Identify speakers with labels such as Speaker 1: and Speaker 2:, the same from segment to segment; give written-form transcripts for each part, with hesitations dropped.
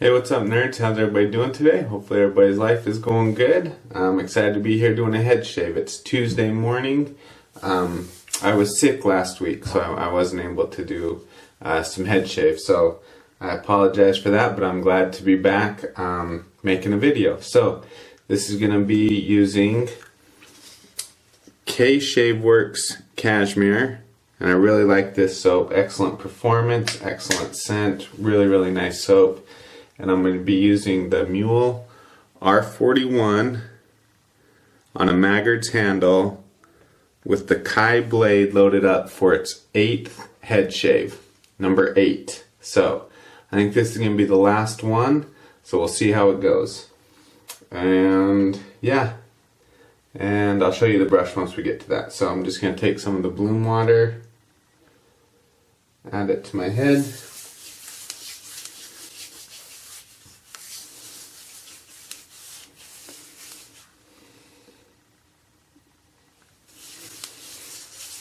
Speaker 1: Hey, what's up, nerds? How's everybody doing today? Hopefully everybody's life is going good. I'm excited to be here doing a head shave. It's Tuesday morning. I was sick last week, so I wasn't able to do some head shave. So I apologize for that, but I'm glad to be back making a video. So this is going to be using Shavedweiss Kashmir. And I really like this soap. Excellent performance, excellent scent, really nice soap. And I'm going to be using the Muhle r41 on a Maggard's handle with the Kai blade loaded up for its 8th head shave, number 8. So I think this is going to be the last one, so we'll see how it goes. And yeah, and I'll show you the brush once we get to that. So I'm just going to take some of the bloom water, add it to my head.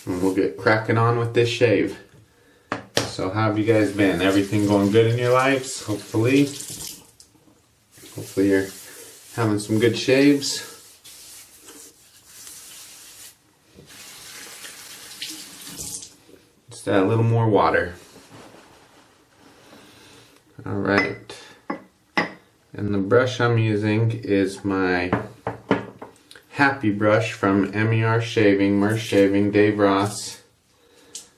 Speaker 1: And we'll get cracking on with this shave. So how have you guys been? Everything going good in your lives? Hopefully you're having some good shaves. Just add a little more water. Alright. And the brush I'm using is my Happy brush from MER Shaving, Dave Ross,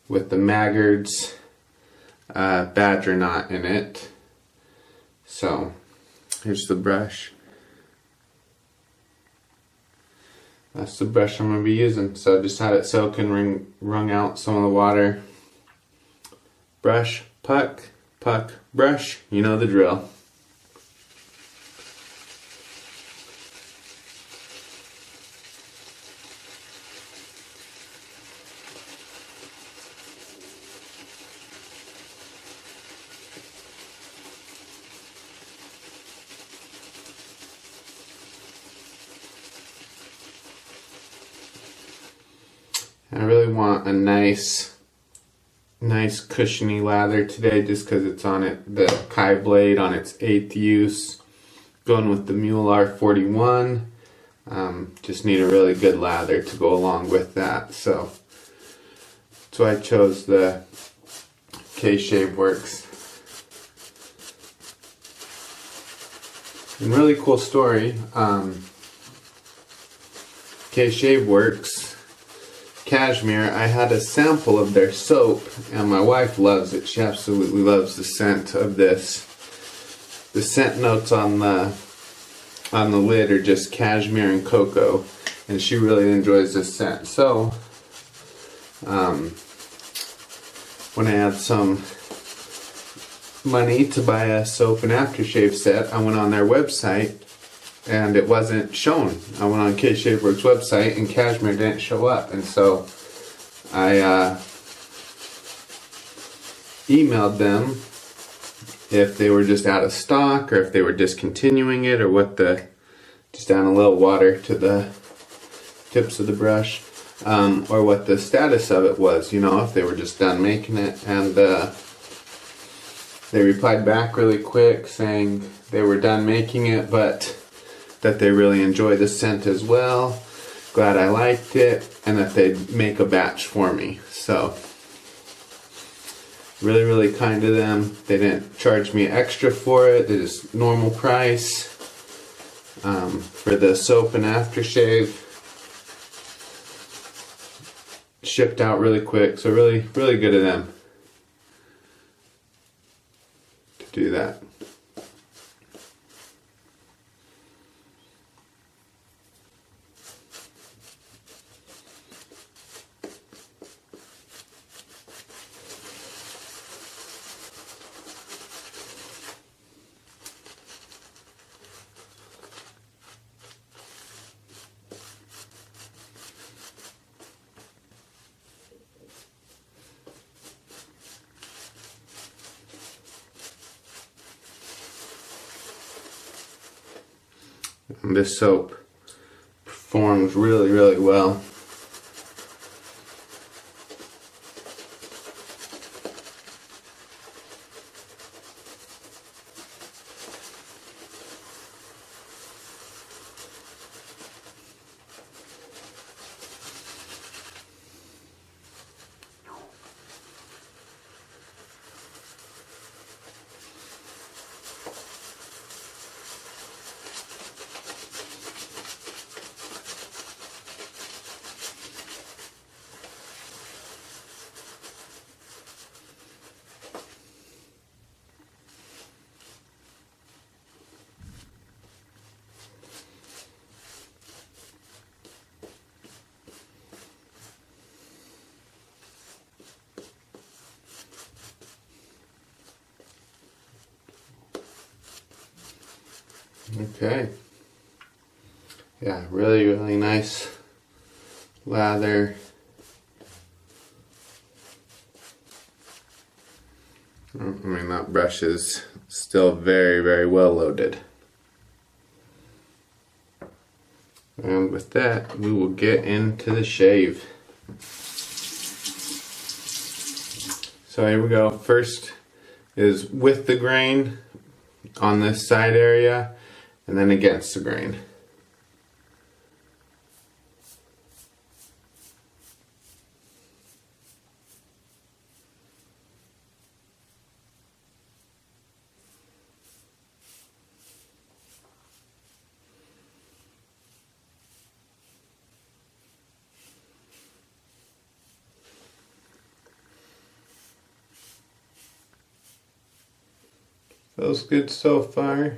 Speaker 1: with the Maggard's badger knot in it. So here's the brush. That's the brush I'm going to be using. So just had it soak and wrung out some of the water. Brush, puck, brush. You know the drill. I really want a nice cushiony lather today, just because it's on the Kai blade on its 8th use. Going with the Muhle r41. Just need a really good lather to go along with that. So that's why I chose the Shavedweiss. And really cool story. Shavedweiss Kashmir, I had a sample of their soap, and my wife loves it. She absolutely loves the scent of this. The scent notes on the lid are just cashmere and cocoa, and she really enjoys this scent. So when I had some money to buy a soap and aftershave set, I went on their website and it wasn't shown. I went on Shavedweiss website and Kashmir didn't show up, and so I emailed them if they were just out of stock or if they were discontinuing it, or what just add a little water to the tips of the brush, or what the status of it was, you know, if they were just done making it. And they replied back really quick saying they were done making it, but that they really enjoy the scent as well, glad I liked it, and that they'd make a batch for me. So really kind of them. They didn't charge me extra for it. They just normal price for the soap and aftershave. Shipped out really quick, so really good of them to do that. And this soap performs really well. Okay. Yeah, really, really nice lather. I mean, that brush is still very, very well loaded. And with that, we will get into the shave. So here we go. First is with the grain on this side area, and then against the grain. Feels good so far.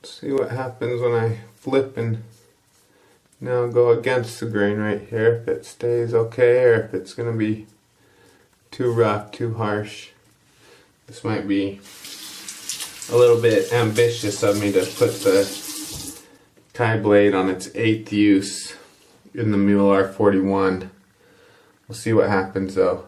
Speaker 1: Let's see what happens when I flip and now go against the grain right here. If it stays okay or if it's going to be too rough, too harsh. This might be a little bit ambitious of me to put the tie blade on its 8th use in the Muhle r41. We'll see what happens though.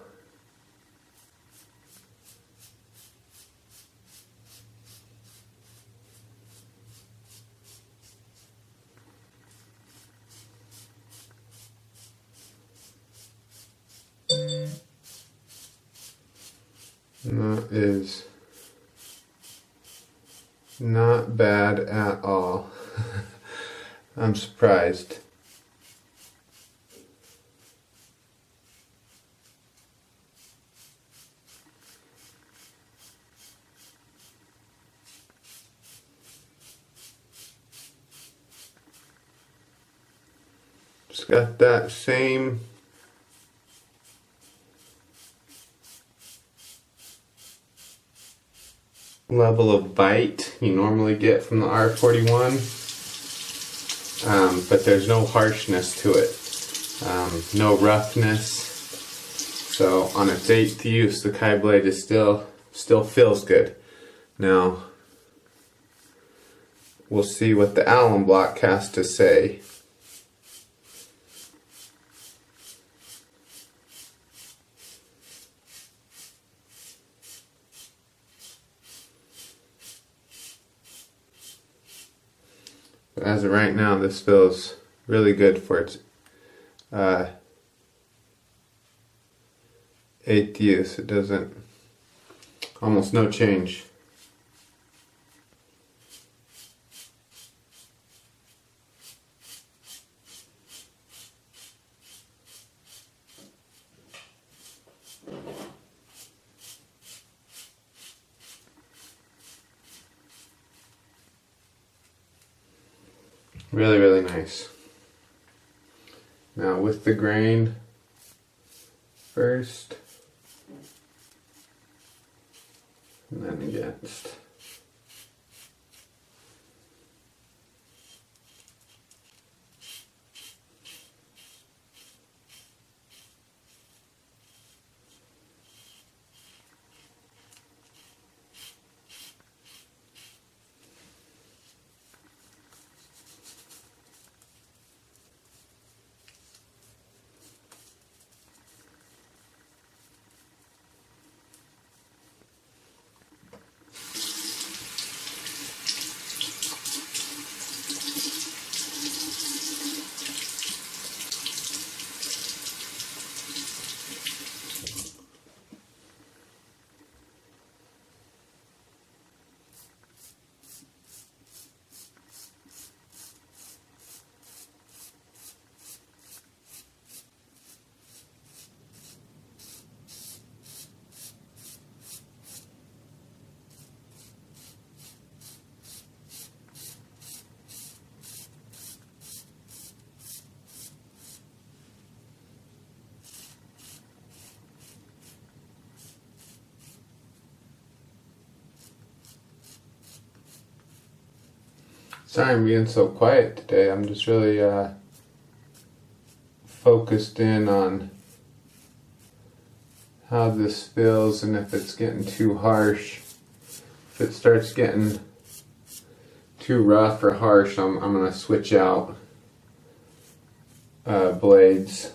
Speaker 1: And that is not bad at all. I'm surprised. It's got that same level of bite you normally get from the R41, but there's no harshness to it, no roughness. So on its 8th use, the Kai blade is still feels good. Now we'll see what the alum block has to say. But as of right now, this feels really good for its 8th use. It doesn't, almost no change. Really, really nice. Now with the grain first, and then against. Sorry I'm being so quiet today. I'm just really focused in on how this feels and if it's getting too harsh. If it starts getting too rough or harsh, I'm going to switch out blades.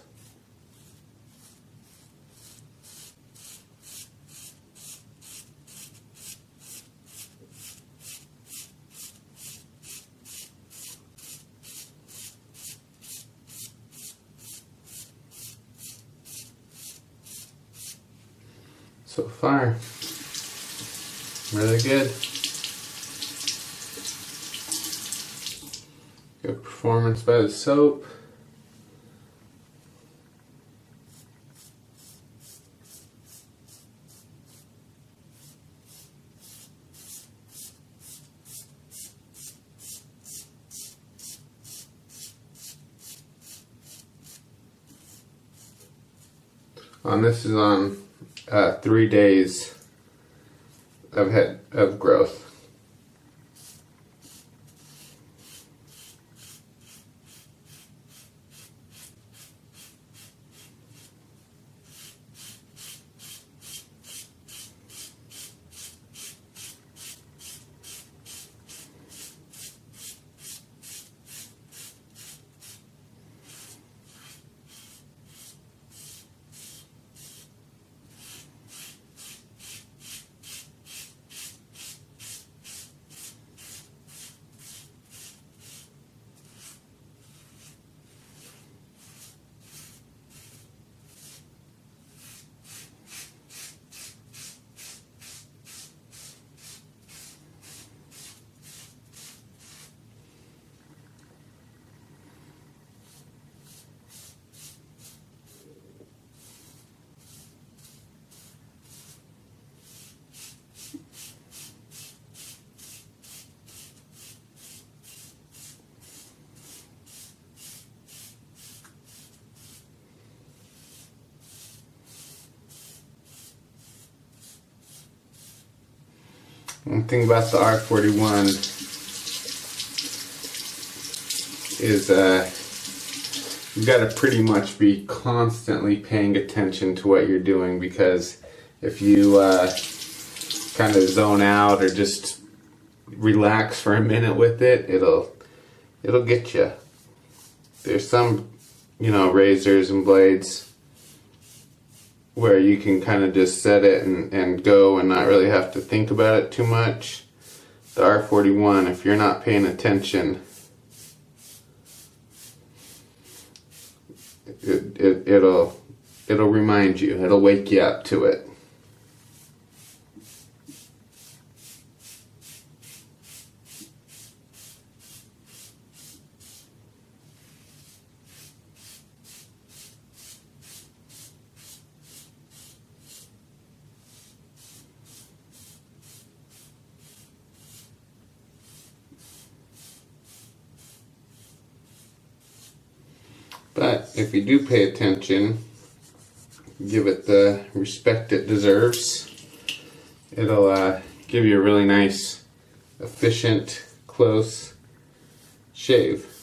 Speaker 1: So far, really good. Good performance by the soap. And this is on 3 days of growth. One thing about the R41 is you've got to pretty much be constantly paying attention to what you're doing, because if you kind of zone out or just relax for a minute with it, it'll get you. There's some, razors and blades where you can kind of just set it and go and not really have to think about it too much. The R41, if you're not paying attention, it'll remind you, it'll wake you up to it. But if you do pay attention, give it the respect it deserves, it'll give you a really nice, efficient, close shave.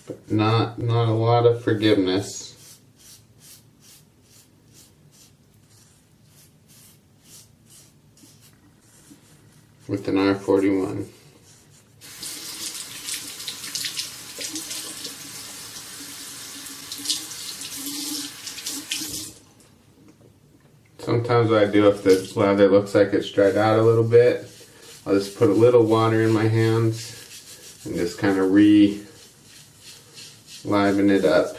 Speaker 1: But not a lot of forgiveness. With an R41. Sometimes what I do, if the lather looks like it's dried out a little bit, I'll just put a little water in my hands and just kind of liven it up.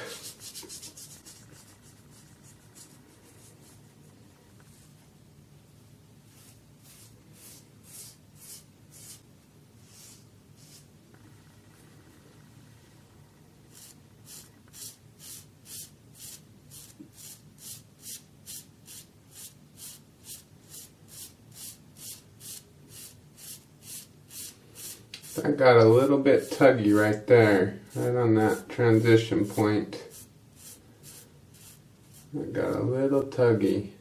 Speaker 1: I got a little bit tuggy right there, right on that transition point. It got a little tuggy.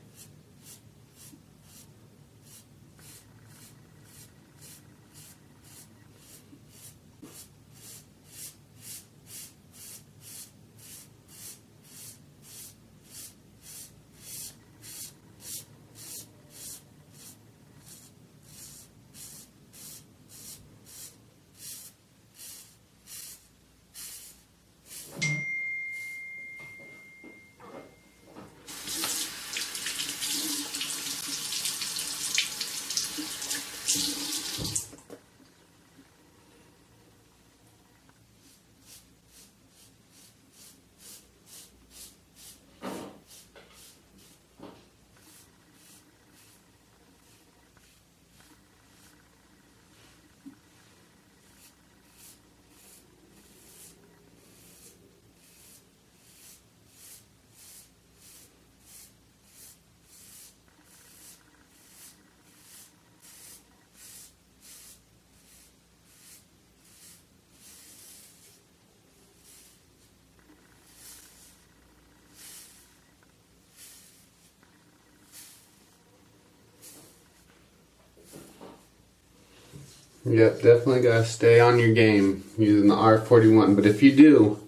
Speaker 1: Yep, definitely gotta stay on your game using the R41. But if you do,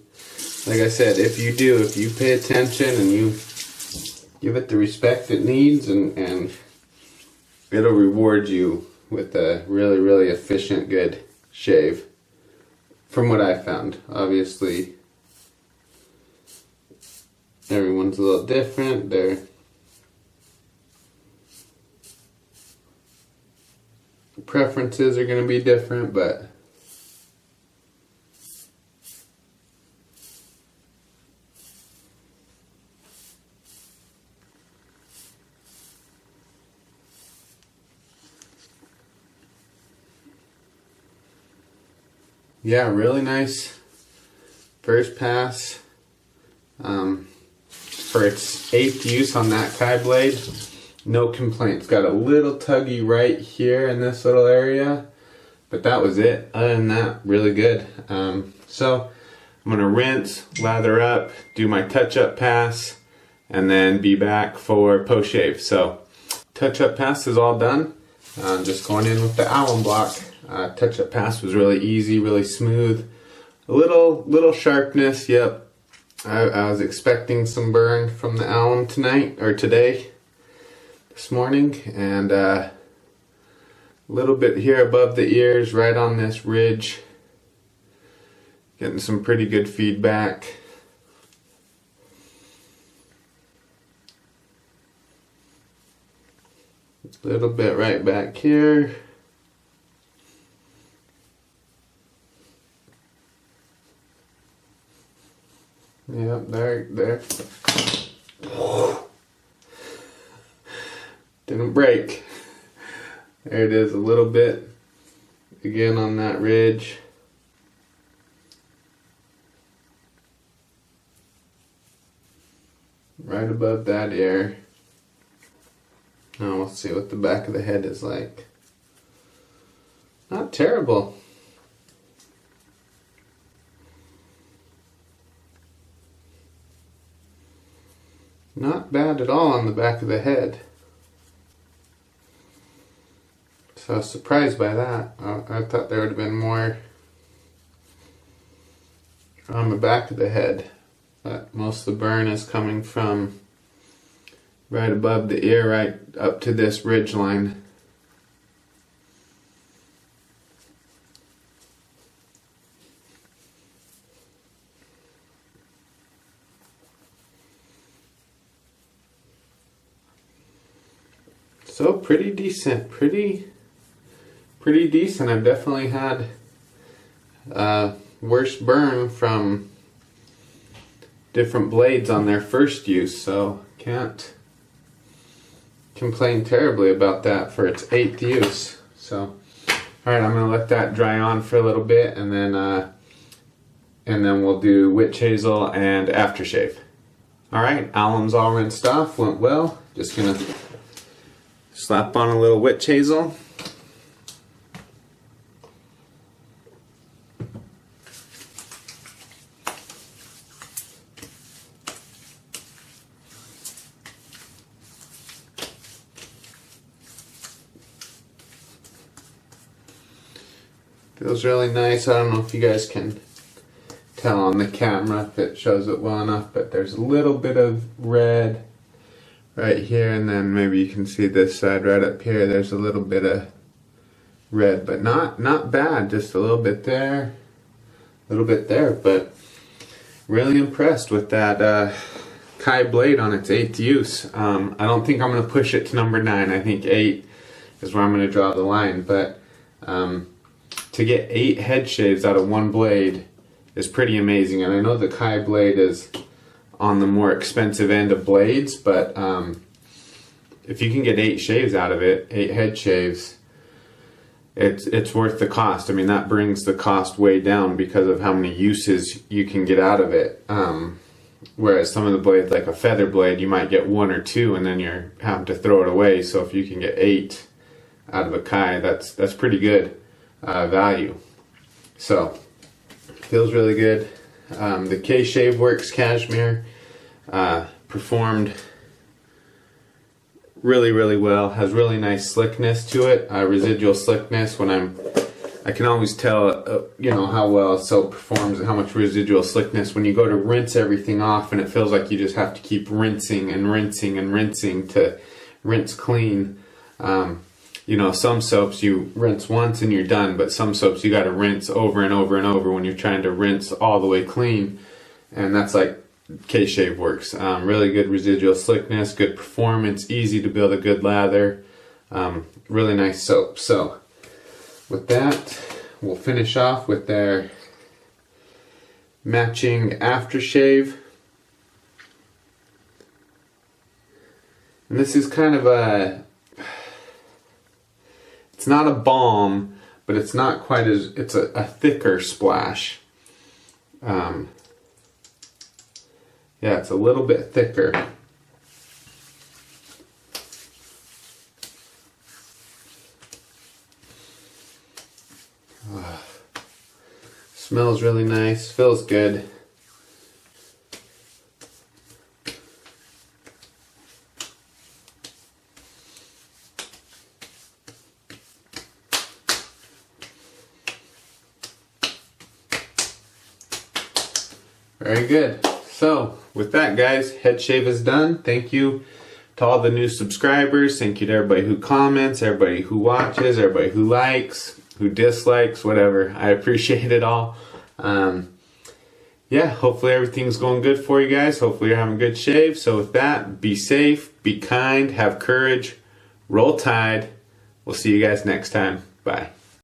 Speaker 1: like I said, if you pay attention and you give it the respect it needs, and it'll reward you with a really, really efficient, good shave. From what I found. Obviously, everyone's a little different. Their preferences are going to be different, but yeah, really nice first pass. For its 8th use on that Kai blade, no complaints. Got a little tuggy right here in this little area, but that was it. Other than that, really good. So I'm gonna rinse, lather up, do my touch-up pass, and then be back for post-shave. So touch-up pass is all done. Just going in with the alum block. Touch-up pass was really easy, really smooth. A little sharpness, yep. I was expecting some burn from the alum tonight, or today, this morning, and a little bit here above the ears, right on this ridge. Getting some pretty good feedback. A little bit right back here. Yep, there. Didn't break. There it is, a little bit. Again on that ridge. Right above that ear. Now we'll see what the back of the head is like. Not terrible. Not bad at all on the back of the head. So I was surprised by that. I thought there would have been more on the back of the head. But most of the burn is coming from right above the ear, right up to this ridge line. So pretty decent, pretty decent. I've definitely had worse burn from different blades on their first use, so can't complain terribly about that for its 8th use. So, alright, I'm gonna let that dry on for a little bit, and then we'll do witch hazel and aftershave. Alright, alum's all rinsed off, went well. Just gonna slap on a little witch hazel. Feels really nice. I don't know if you guys can tell on the camera if it shows it well enough, but there's a little bit of red right here, and then maybe you can see this side right up here. There's a little bit of red, but not bad. Just a little bit there, a little bit there, but really impressed with that Kai blade on its 8th use. I don't think I'm going to push it to number 9. I think 8 is where I'm going to draw the line, but to get 8 head shaves out of one blade is pretty amazing. And I know the Kai blade is on the more expensive end of blades, but if you can get 8 shaves out of it, 8 head shaves, it's worth the cost. I mean, that brings the cost way down because of how many uses you can get out of it. Whereas some of the blades, like a feather blade, you might get 1 or 2 and then you're having to throw it away. So if you can get 8 out of a Kai, that's pretty good value. So feels really good. The Shavedweiss Kashmir performed really well. Has really nice slickness to it, residual slickness. I can always tell you know, how well a soap performs and how much residual slickness when you go to rinse everything off, and it feels like you just have to keep rinsing and rinsing and rinsing to rinse clean. You know, some soaps you rinse once and you're done, but some soaps you got to rinse over and over and over when you're trying to rinse all the way clean, and that's like Shavedweiss. Really good residual slickness, good performance, easy to build a good lather, really nice soap. So with that, we'll finish off with their matching aftershave. And this is kind of it's not a balm, but it's not quite as, it's a thicker splash. Yeah, it's a little bit thicker. Smells really nice, feels good. Very good. So with that, guys, head shave is done. Thank you to all the new subscribers. Thank you to everybody who comments, everybody who watches, everybody who likes, who dislikes, whatever. I appreciate it all. Yeah, hopefully everything's going good for you guys. Hopefully you're having a good shave. So with that, be safe, be kind, have courage, roll tide. We'll see you guys next time. Bye.